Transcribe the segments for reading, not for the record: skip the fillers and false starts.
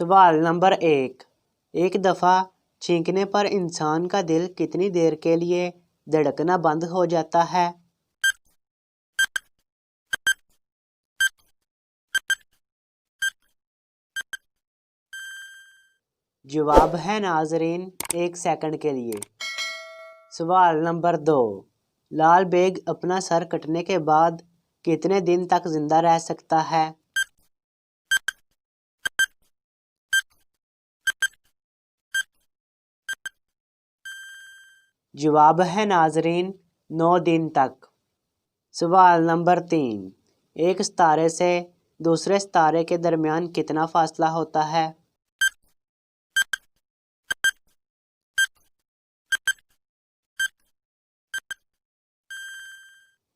सवाल नंबर 1। एक दफ़ा छींकने पर इंसान का दिल कितनी देर के लिए धड़कना बंद हो जाता है? जवाब है नाजरीन 1 सेकंड के लिए। सवाल नंबर 2। लाल बेग अपना सर कटने के बाद कितने दिन तक जिंदा रह सकता है? जवाब है नाजरीन 9 दिन तक। सवाल नंबर 3। एक सितारे से दूसरे सितारे के दरमियान कितना फासला होता है?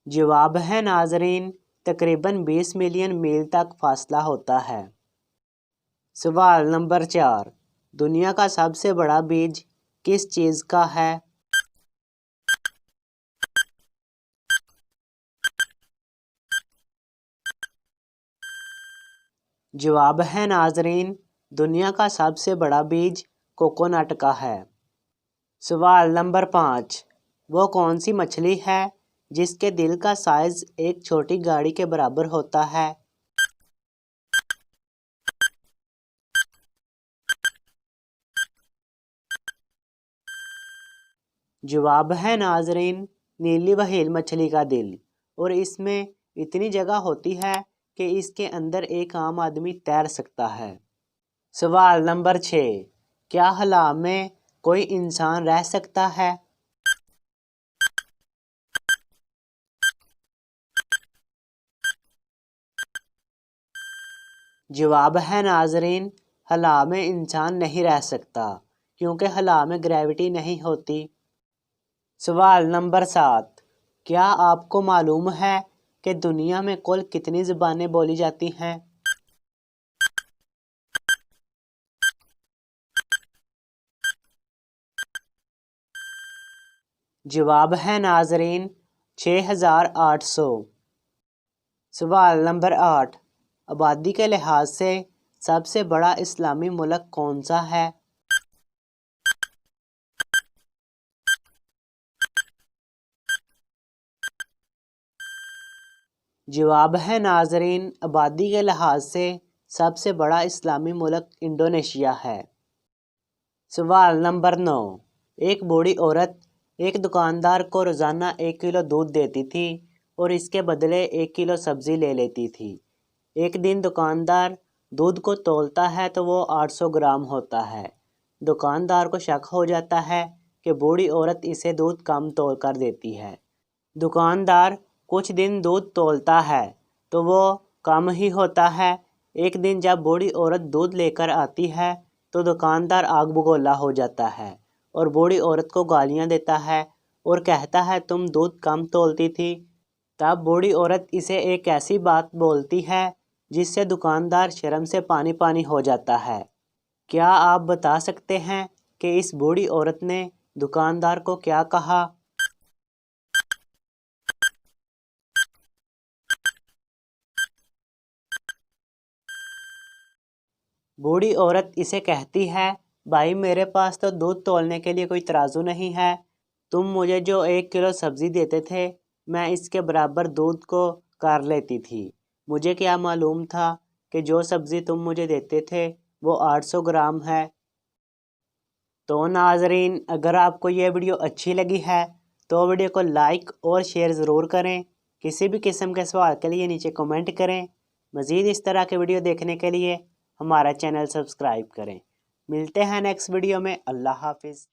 जवाब है नाजरीन तकरीबन 20 मिलियन मील तक फासला होता है। सवाल नंबर 4। दुनिया का सबसे बड़ा बीज किस चीज़ का है? जवाब है नाजरीन दुनिया का सबसे बड़ा बीज कोकोनट का है। सवाल नंबर 5। वो कौन सी मछली है जिसके दिल का साइज एक छोटी गाड़ी के बराबर होता है? जवाब है नाजरीन नीली व्हेल मछली का दिल, और इसमें इतनी जगह होती है कि इसके अंदर एक आम आदमी तैर सकता है। सवाल नंबर 6। क्या हला में कोई इंसान रह सकता है? जवाब है नाजरीन हला में इंसान नहीं रह सकता क्योंकि हला में ग्रेविटी नहीं होती। सवाल नंबर 7। क्या आपको मालूम है कि दुनिया में कुल कितनी ज़बानें बोली जाती हैं? जवाब है नाजरीन 6800। सवाल नंबर 8। आबादी के लिहाज से सबसे बड़ा इस्लामी मुल्क कौन सा है? जवाब है नाजरीन आबादी के लिहाज से सबसे बड़ा इस्लामी मुल्क इंडोनेशिया है। सवाल नंबर 9। एक बूढ़ी औरत एक दुकानदार को रोज़ाना 1 किलो दूध देती थी और इसके बदले 1 किलो सब्ज़ी ले लेती थी। एक दिन दुकानदार दूध को तौलता है तो वो 800 ग्राम होता है। दुकानदार को शक हो जाता है कि बूढ़ी औरत इसे दूध कम तौल कर देती है। दुकानदार कुछ दिन दूध तौलता है तो वो कम ही होता है। एक दिन जब बूढ़ी औरत दूध लेकर आती है तो दुकानदार आग बगोला हो जाता है और बूढ़ी औरत को गालियां देता है और कहता है तुम दूध कम तौलती थी। तब बूढ़ी औरत इसे एक ऐसी बात बोलती है जिससे दुकानदार शर्म से पानी पानी हो जाता है। क्या आप बता सकते हैं कि इस बूढ़ी औरत ने दुकानदार को क्या कहा? बूढ़ी औरत इसे कहती है भाई मेरे पास तो दूध तौलने के लिए कोई तराजू नहीं है। तुम मुझे जो 1 किलो सब्ज़ी देते थे मैं इसके बराबर दूध को कर लेती थी। मुझे क्या मालूम था कि जो सब्ज़ी तुम मुझे देते थे वो 800 ग्राम है। तो नाजरीन अगर आपको ये वीडियो अच्छी लगी है तो वीडियो को लाइक और शेयर ज़रूर करें। किसी भी किस्म के सवाल के लिए नीचे कमेंट करें। मज़ीद इस तरह के वीडियो देखने के लिए हमारा चैनल सब्सक्राइब करें। मिलते हैं नेक्स्ट वीडियो में। अल्लाह हाफिज़।